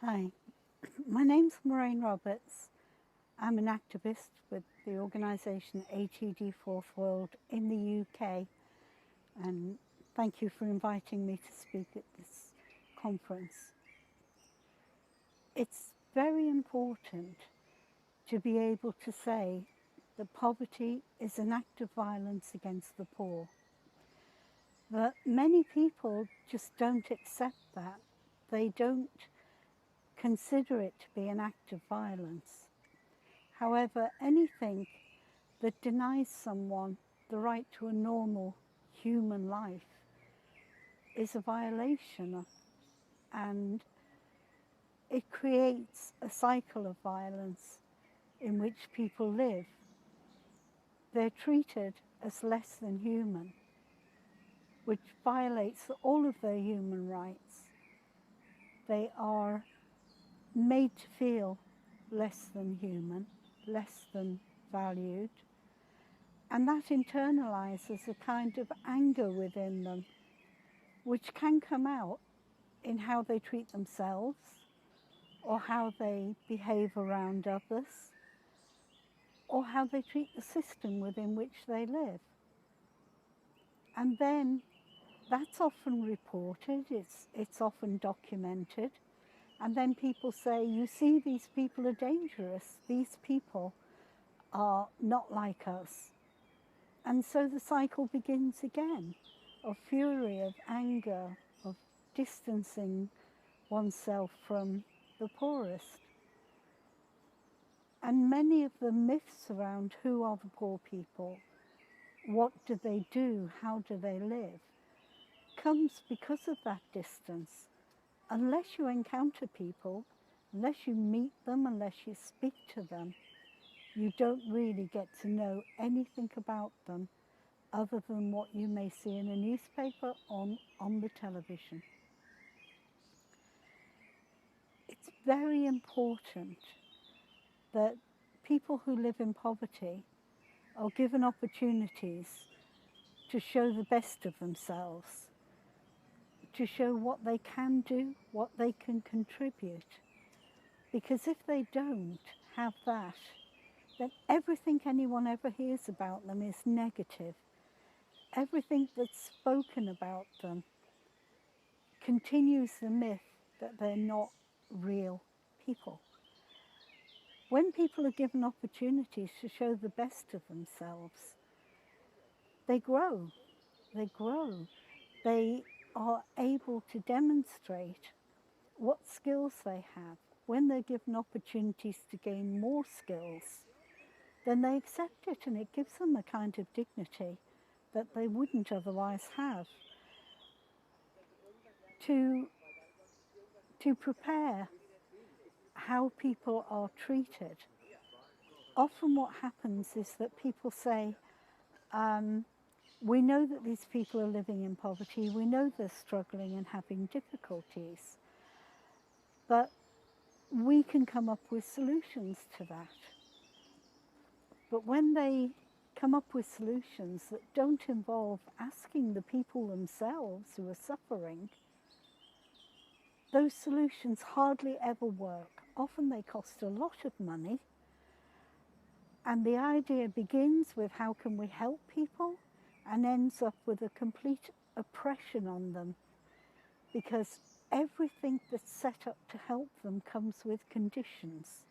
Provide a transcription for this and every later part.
Hi, my name's Moraene Roberts. I'm an activist with the organisation ATD Vierde Wereld in the UK, and thank you for inviting me to speak at this conference. It's very important to be able to say that poverty is an act of violence against the poor. But many people just don't accept that. They don't consider it to be an act of violence. However, anything that denies someone the right to a normal human life is a violation, and it creates a cycle of violence in which people live. They're treated as less than human, which violates all of their human rights. They are made to feel less than human, less than valued, and that internalizes a kind of anger within them, which can come out in how they treat themselves or how they behave around others or how they treat the system within which they live. And then that's often reported, it's often documented, and then people say, you see, these people are dangerous, these people are not like us. And so the cycle begins again, of fury, of anger, of distancing oneself from the poorest. And many of the myths around who are the poor people, what do they do, how do they live, comes because of that distance. Unless you encounter people, unless you meet them, unless you speak to them, you don't really get to know anything about them other than what you may see in a newspaper or on the television. It's very important that people who live in poverty are given opportunities to show the best of themselves, to show what they can do, what they can contribute. Because if they don't have that, then everything anyone ever hears about them is negative. Everything that's spoken about them continues the myth that they're not real people. When people are given opportunities to show the best of themselves, they grow, they grow. They are able to demonstrate what skills they have. When they're given opportunities to gain more skills, then they accept it, and it gives them a kind of dignity that they wouldn't otherwise have. To prepare how people are treated, often what happens is that people say, we know that these people are living in poverty, we know they're struggling and having difficulties, but we can come up with solutions to that. But when they come up with solutions that don't involve asking the people themselves who are suffering, those solutions hardly ever work. Often they cost a lot of money, and the idea begins with how can we help people and ends up with a complete oppression on them, because everything that's set up to help them comes with conditions.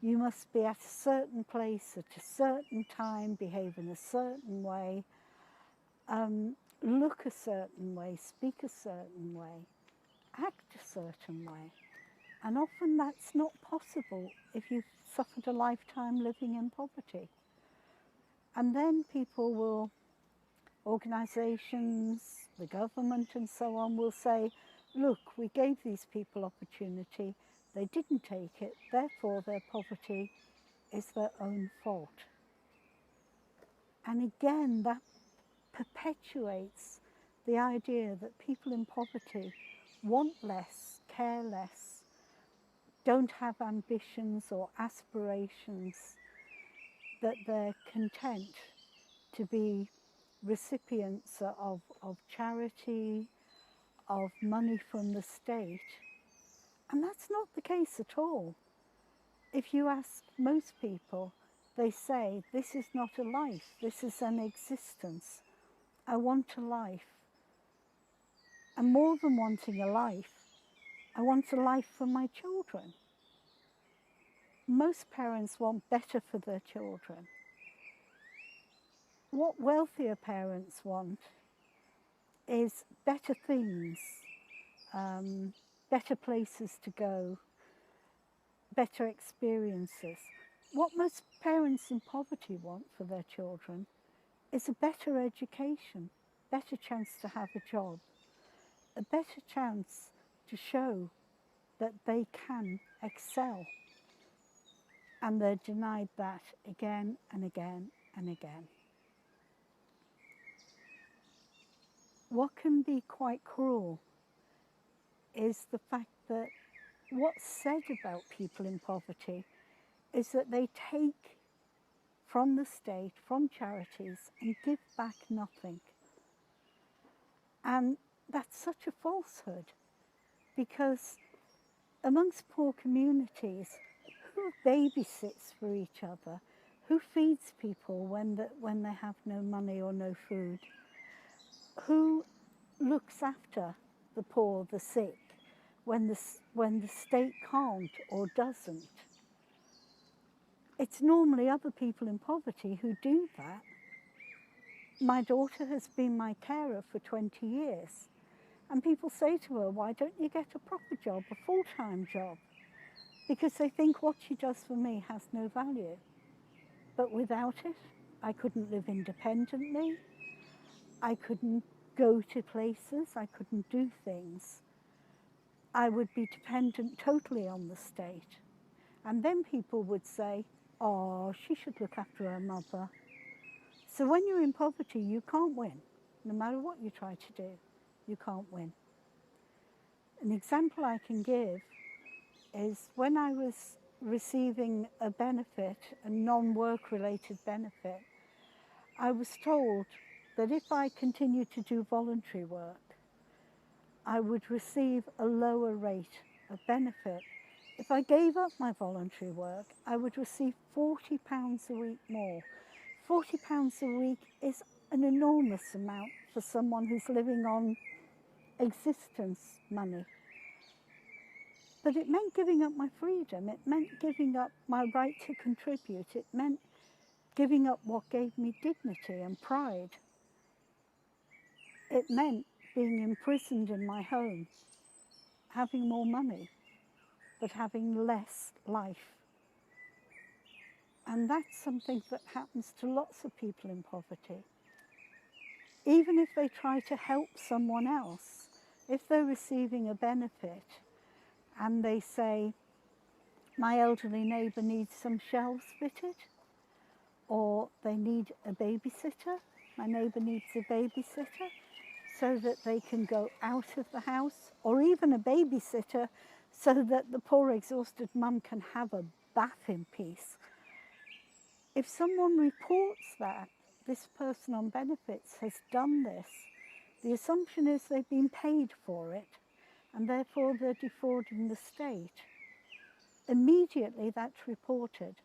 You must be at a certain place at a certain time, behave in a certain way, look a certain way, speak a certain way, act a certain way. And often that's not possible if you've suffered a lifetime living in poverty. And then people will, organisations, the government and so on, will say, look, we gave these people opportunity, they didn't take it, therefore their poverty is their own fault. And again, that perpetuates the idea that people in poverty want less, care less, don't have ambitions or aspirations, that they're content to be recipients of charity, of money from the state, And that's not the case at all. If you ask most people, they say, this is not a life, this is an existence. I want a life. And more than wanting a life, I want a life for my children. Most parents want better for their children. What wealthier parents want is better things, better places to go, better experiences. What most parents in poverty want for their children is a better education, better chance to have a job, a better chance to show that they can excel. And they're denied that again and again and again. What can be quite cruel is the fact that what's said about people in poverty is that they take from the state, from charities, and give back nothing. And that's such a falsehood, because amongst poor communities, who babysits for each other? Who feeds people when they have no money or no food? Who looks after the poor, the sick, when the state can't or doesn't? It's normally other people in poverty who do that. My daughter has been my carer for 20 years. And people say to her, why don't you get a proper job, a full-time job? Because they think what she does for me has no value. But without it, I couldn't live independently. I couldn't go to places. I couldn't do things. I would be dependent totally on the state. And then people would say, oh, she should look after her mother. So when you're in poverty, you can't win. No matter what you try to do, you can't win. An example I can give is when I was receiving a benefit, a non-work related benefit, I was told that if I continued to do voluntary work, I would receive a lower rate of benefit. If I gave up my voluntary work, I would receive £40 a week more. £40 a week is an enormous amount for someone who's living on existence money. But it meant giving up my freedom. It meant giving up my right to contribute. It meant giving up what gave me dignity and pride. It meant being imprisoned in my home, having more money, but having less life. And that's something that happens to lots of people in poverty. Even if they try to help someone else, if they're receiving a benefit and they say, my elderly neighbour needs some shelves fitted, or they need a babysitter, my neighbour needs a babysitter, so that they can go out of the house, or even a babysitter so that the poor exhausted mum can have a bath in peace. If someone reports that this person on benefits has done this, the assumption is they've been paid for it, and therefore they're defrauding the state. Immediately that's reported,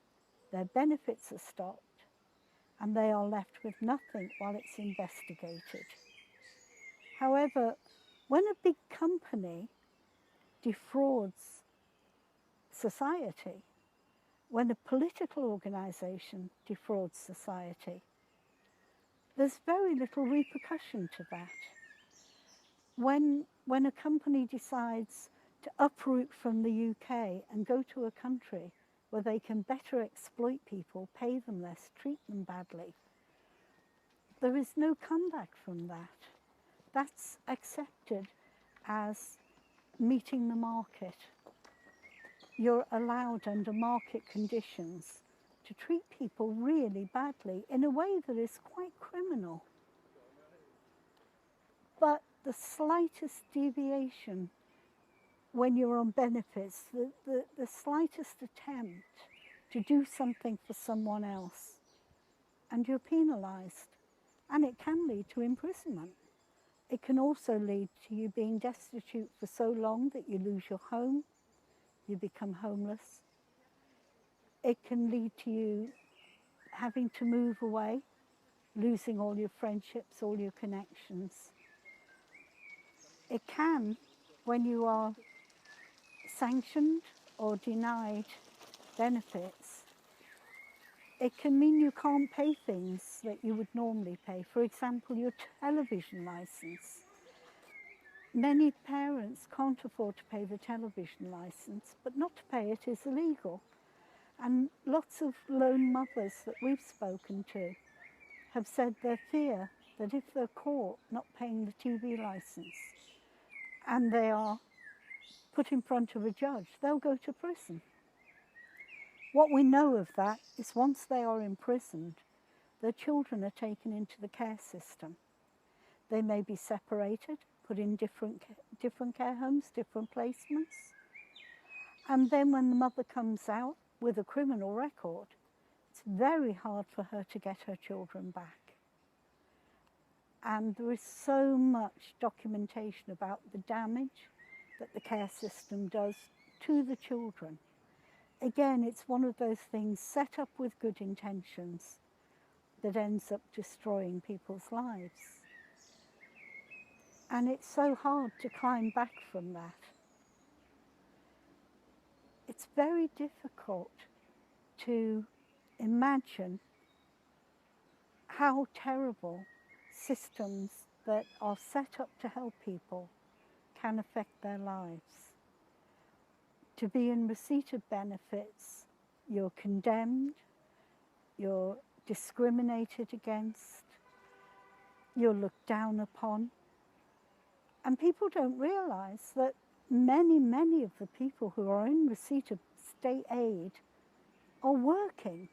their benefits are stopped, and they are left with nothing while it's investigated. However, when a big company defrauds society, when a political organisation defrauds society, there's very little repercussion to that. When a company decides to uproot from the UK and go to a country where they can better exploit people, pay them less, treat them badly, there is no comeback from that. That's accepted as meeting the market. You're allowed under market conditions to treat people really badly in a way that is quite criminal. But the slightest deviation when you're on benefits, the slightest attempt to do something for someone else, and you're penalised. And it can lead to imprisonment. It can also lead to you being destitute for so long that you lose your home, you become homeless. It can lead to you having to move away, losing all your friendships, all your connections. It can, when you are sanctioned or denied benefits, it can mean you can't pay things that you would normally pay. For example, your television license. Many parents can't afford to pay the television license, but not to pay it is illegal. And lots of lone mothers that we've spoken to have said their fear that if they're caught not paying the TV license and they are put in front of a judge, they'll go to prison. What we know of that is once they are imprisoned, their children are taken into the care system. They may be separated, put in different care homes, different placements. And then when the mother comes out with a criminal record, it's very hard for her to get her children back. And there is so much documentation about the damage that the care system does to the children. Again, it's one of those things set up with good intentions that ends up destroying people's lives. And it's so hard to climb back from that. It's very difficult to imagine how terrible systems that are set up to help people can affect their lives. To be in receipt of benefits, you're condemned, you're discriminated against, you're looked down upon. And people don't realise that many of the people who are in receipt of state aid are working.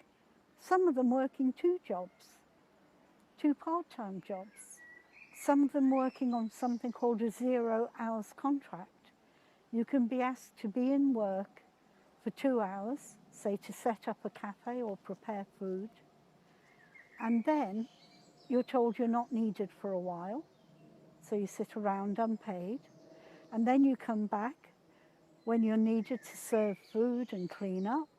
Some of them working 2 jobs, 2 part-time jobs. Some of them working on something called a 0 hours contract. You can be asked to be in work for 2 hours, say to set up a cafe or prepare food, and then you're told you're not needed for a while, so you sit around unpaid, and then you come back when you're needed to serve food and clean up,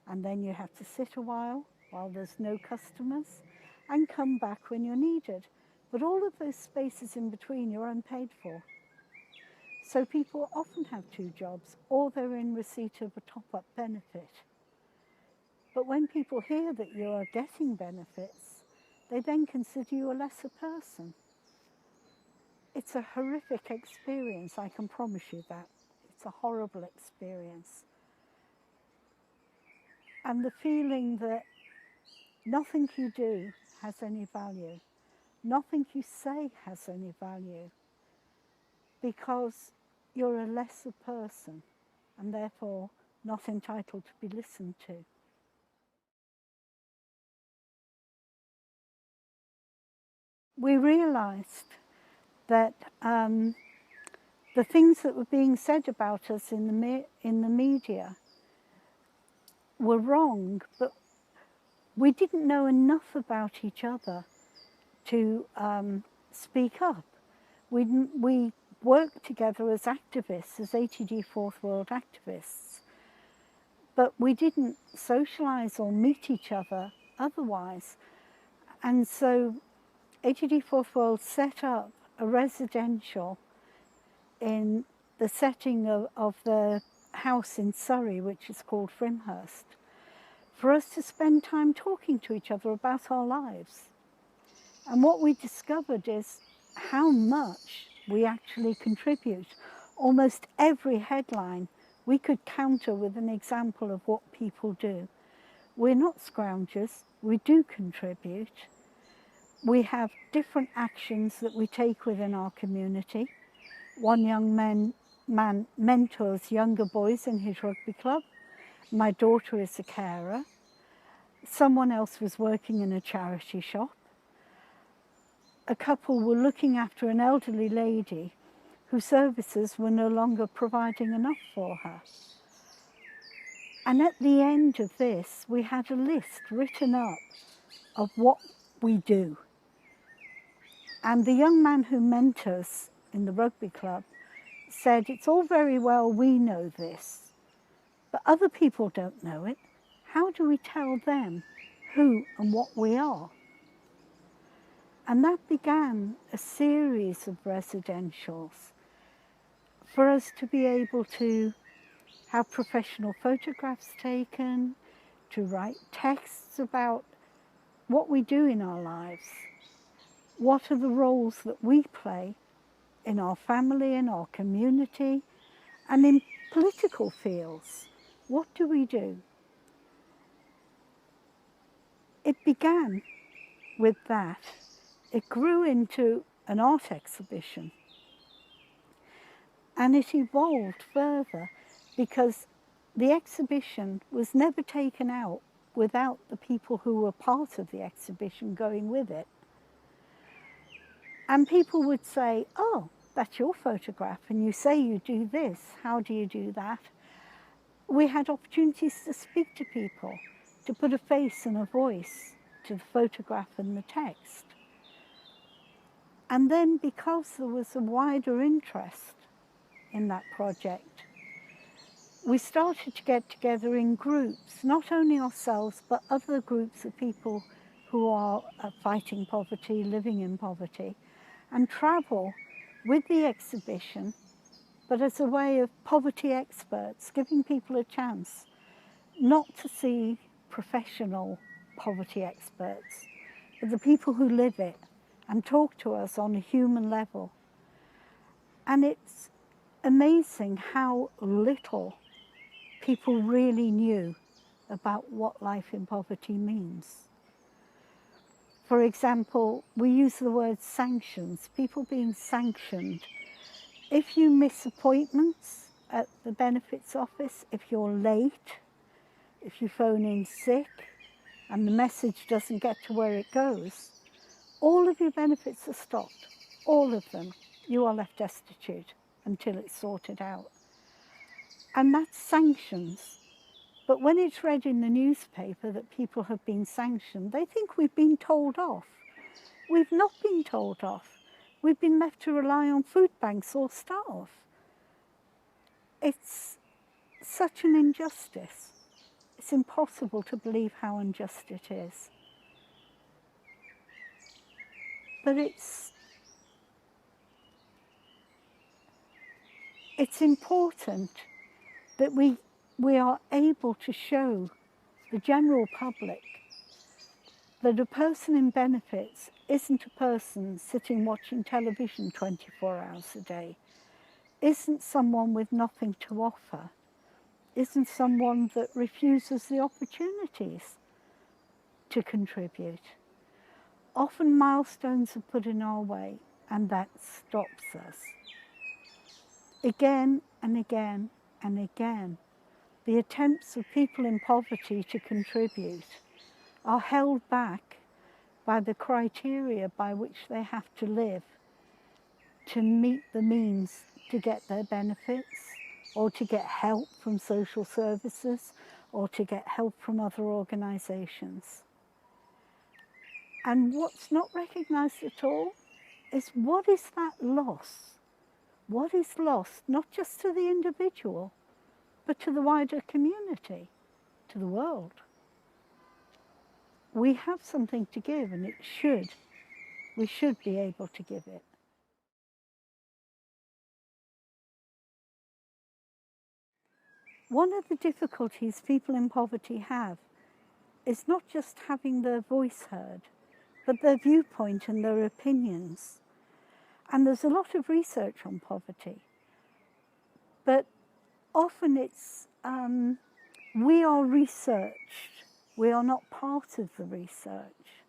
and then you have to sit a while there's no customers, and come back when you're needed. But all of those spaces in between you're unpaid for. So people often have 2 jobs, or they're in receipt of a top-up benefit. But when people hear that you are getting benefits, they then consider you a lesser person. It's a horrific experience, I can promise you that. It's a horrible experience. And the feeling that nothing you do has any value, nothing you say has any value, because you're a lesser person and therefore not entitled to be listened to. We realised that the things that were being said about us in the media were wrong, but we didn't know enough about each other to speak up. We worked together as activists, as ATD Fourth World activists, but we didn't socialise or meet each other otherwise. And so ATD Fourth World set up a residential in the setting of the house in Surrey, which is called Frimhurst, for us to spend time talking to each other about our lives. And what we discovered is how much we actually contribute. Almost every headline we could counter with an example of what people do. We're not scroungers, we do contribute. We have different actions that we take within our community. One young man mentors younger boys in his rugby club. My daughter is a carer. Someone else was working in a charity shop. A couple were looking after an elderly lady whose services were no longer providing enough for her. And at the end of this, we had a list written up of what we do. And the young man who mentors in the rugby club said, it's all very well we know this, but other people don't know it. How do we tell them who and what we are? And that began a series of residentials for us to be able to have professional photographs taken, to write texts about what we do in our lives, what are the roles that we play in our family, in our community, and in political fields. What do we do? It began with that. It grew into an art exhibition. And it evolved further because the exhibition was never taken out without the people who were part of the exhibition going with it. And people would say, oh, that's your photograph, and you say you do this, how do you do that? We had opportunities to speak to people, to put a face and a voice to the photograph and the text. And then because there was a wider interest in that project, we started to get together in groups, not only ourselves, but other groups of people who are fighting poverty, living in poverty, and travel with the exhibition, but as a way of poverty experts, giving people a chance not to see professional poverty experts, but the people who live it and talk to us on a human level. And it's amazing how little people really knew about what life in poverty means. For example, we use the word sanctions, people being sanctioned. If you miss appointments at the benefits office, if you're late, if you phone in sick and the message doesn't get to where it goes, all of your benefits are stopped, all of them. You are left destitute until it's sorted out. And that's sanctions. But when it's read in the newspaper that people have been sanctioned, they think we've been told off. We've not been told off. We've been left to rely on food banks or starve. It's such an injustice. It's impossible to believe how unjust it is. But it's important that we are able to show the general public that a person in benefits isn't a person sitting watching television 24 hours a day, isn't someone with nothing to offer, isn't someone that refuses the opportunities to contribute. Often milestones are put in our way and that stops us. Again and again and again, the attempts of people in poverty to contribute are held back by the criteria by which they have to live to meet the means to get their benefits, or to get help from social services, or to get help from other organisations. And what's not recognised at all is what is that loss? What is lost, not just to the individual, but to the wider community, to the world? We have something to give, and we should be able to give it. One of the difficulties people in poverty have is not just having their voice heard, but their viewpoint and their opinions. And there's a lot of research on poverty, but often it's, we are researched, we are not part of the research.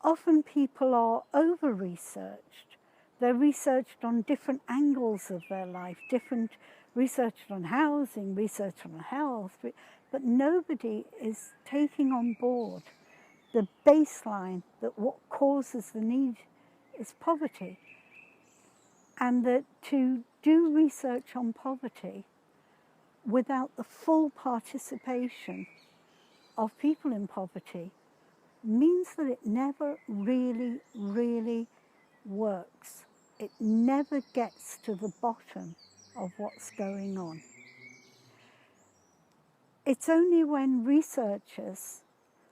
Often people are over-researched. They're researched on different angles of their life, researched on housing, researched on health, but nobody is taking on board the baseline that what causes the need is poverty. And that to do research on poverty without the full participation of people in poverty means that it never really, really works. It never gets to the bottom of what's going on. It's only when researchers,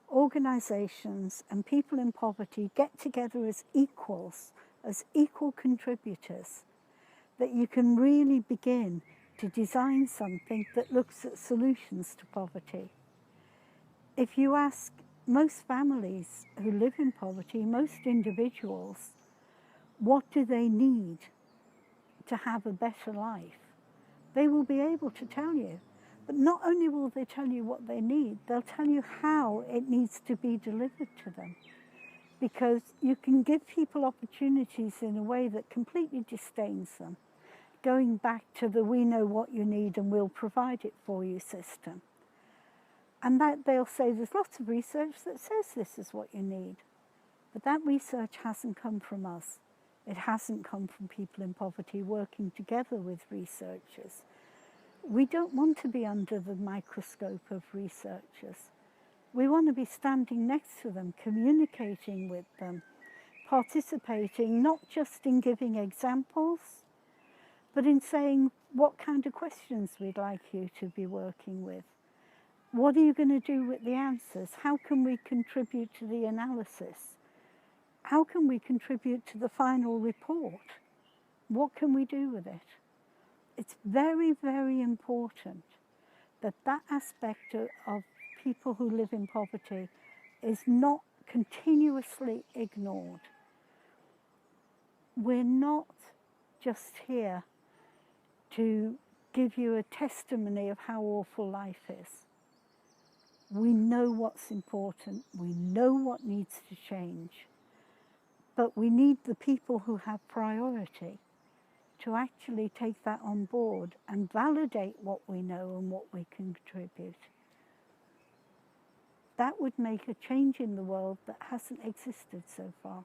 organisations and people in poverty get together as equals, as equal contributors, that you can really begin to design something that looks at solutions to poverty. If you ask most families who live in poverty, most individuals, what do they need to have a better life, they will be able to tell you. But not only will they tell you what they need, they'll tell you how it needs to be delivered to them. Because you can give people opportunities in a way that completely disdains them, going back to the we know what you need and we'll provide it for you system. And that they'll say there's lots of research that says this is what you need. But that research hasn't come from us. It hasn't come from people in poverty working together with researchers. We don't want to be under the microscope of researchers. We want to be standing next to them, communicating with them, participating not just in giving examples, but in saying what kind of questions we'd like you to be working with. What are you going to do with the answers? How can we contribute to the analysis? How can we contribute to the final report? What can we do with it? It's very, very important that that aspect of people who live in poverty is not continuously ignored. We're not just here to give you a testimony of how awful life is. We know what's important, we know what needs to change, but we need the people who have priority to actually take that on board and validate what we know and what we can contribute. That would make a change in the world that hasn't existed so far.